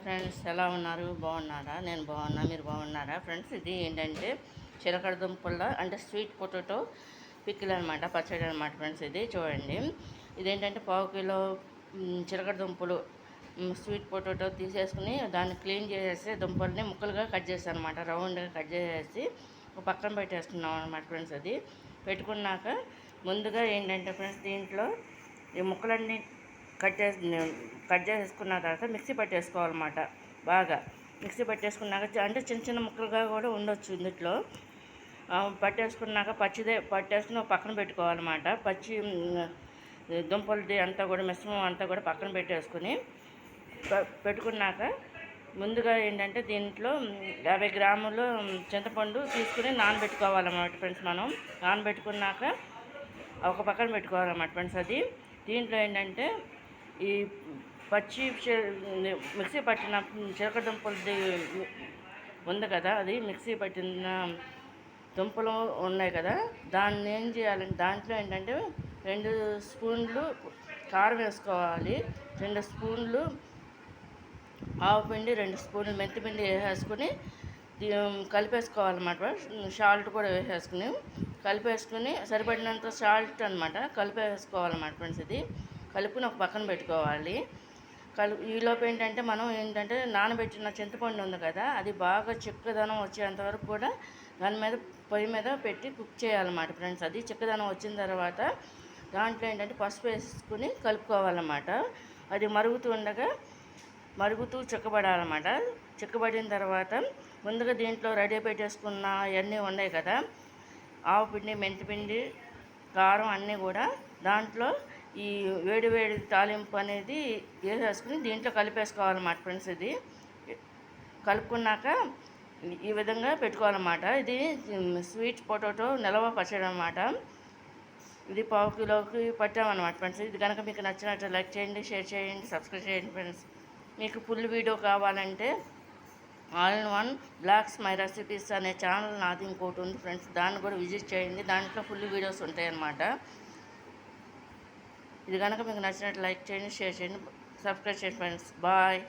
Friends, ఎలా ఉన్నారు? బాగున్నారా? నేను బాగున్నా, మీరు బాగున్నారా? ఫ్రెండ్స్, ఇది ఏంటంటే చిలకడ దుంపల అంటే స్వీట్ పొటాటో పికిల్ అనమాట, పచ్చడి అనమాట. ఫ్రెండ్స్, ఇది చూడండి. ఇదేంటంటే పావు కిలో చిలకడ దుంపలు స్వీట్ పొటాటో తీసేసుకుని దాన్ని క్లీన్ చేసేసి దుంపల్ని ముక్కలుగా కట్ చేస్తాను అనమాట. రౌండ్గా కట్ చేసేసి పక్కన పెట్టేసుకున్నాం అనమాట. ఫ్రెండ్స్, అది పెట్టుకున్నాక ముందుగా ఏంటంటే ఫ్రెండ్స్, దీంట్లో ఈ ముక్కలన్నీ కట్ చేసేసుకున్న తర్వాత మిక్సీ పట్టేసుకోవాలన్నమాట. బాగా మిక్సీ పట్టేసుకున్నాక అంటే చిన్న చిన్న ముక్కలుగా కూడా ఉండొచ్చు ఇందులో. పట్టేసుకున్నాక పట్టేసుకుని పక్కన పెట్టుకోవాలన్నమాట. పచ్చి దుంపలది అంతా కూడా మిశ్రమం అంతా కూడా పక్కన పెట్టేసుకుని పెట్టుకున్నాక ముందుగా ఏంటంటే దీంట్లో 50 గ్రాములు చింతపండు తీసుకుని నానబెట్టుకోవాలన్నమాట. ఫ్రెండ్స్, మనం నానబెట్టుకున్నాక ఒక పక్కన పెట్టుకోవాలన్నమాట. ఫ్రెండ్స్, అది దీంట్లో ఏంటంటే ఈ మిక్సీ పట్టిన చిలక దుంపలది ఉంది కదా, అది మిక్సీ పట్టిన దుంపలు ఉన్నాయి కదా, దాన్ని ఏం చేయాలంటే దాంట్లో ఏంటంటే 2 స్పూన్లు కారం వేసుకోవాలి, 2 స్పూన్లు ఆవుపిండి, 2 స్పూన్లు మెంతిపిండి వేసేసుకుని కలిపేసుకోవాలన్నమాట. సాల్ట్ కూడా కలిపేసుకుని సరిపడినంత సాల్ట్ అనమాట కలిపేసుకోవాలన్నమాట. ఫ్రెండ్స్, ఇది కలుపుని ఒక పక్కన పెట్టుకోవాలి. ఈలోపు ఏంటంటే మనం నానబెట్టిన చింతపండు ఉంది కదా, అది బాగా చిక్కదనం వచ్చేంతవరకు కూడా దాని మీద పొయ్యి మీద పెట్టి కుక్ చేయాలన్నమాట. ఫ్రెండ్స్, అది చిక్కదనం వచ్చిన తర్వాత దాంట్లో ఏంటంటే పసుపు వేసుకుని కలుపుకోవాలన్నమాట. అది మరుగుతూ చిక్కబడాలన్నమాట. చిక్కబడిన తర్వాత ముందుగా దీంట్లో రెడీ పెట్టేసుకున్న అవన్నీ ఉన్నాయి కదా, ఆవుపిండి, మెంతిపిండి, కారం అన్నీ కూడా దాంట్లో ఈ వేడి తాలింపు అనేది వేసేసుకుని దీంట్లో కలిపేసుకోవాలన్నమాట. ఫ్రెండ్స్, ఇది కలుపుకున్నాక ఈ విధంగా పెట్టుకోవాలన్నమాట. ఇది స్వీట్ పొటాటో నిలవ పచ్చడి అన్నమాట. ఇది పావు కిలోకి పట్టామన్నమాట. ఫ్రెండ్స్, ఇది కనుక మీకు నచ్చినట్టు లైక్ చేయండి, షేర్ చేయండి, సబ్స్క్రైబ్ చేయండి. ఫ్రెండ్స్, మీకు ఫుల్ వీడియో కావాలంటే all in one blogs my recipes అనే ఛానల్ నాది ఇంకోటి ఉంది. ఫ్రెండ్స్, దాన్ని కూడా విజిట్ చేయండి. దాంట్లో ఫుల్ వీడియోస్ ఉంటాయి అన్నమాట. ఇది కనుక మీకు నచ్చినట్టు లైక్ చేయండి, షేర్ చేయండి, సబ్స్క్రైబ్ చేయండి. Friends, bye.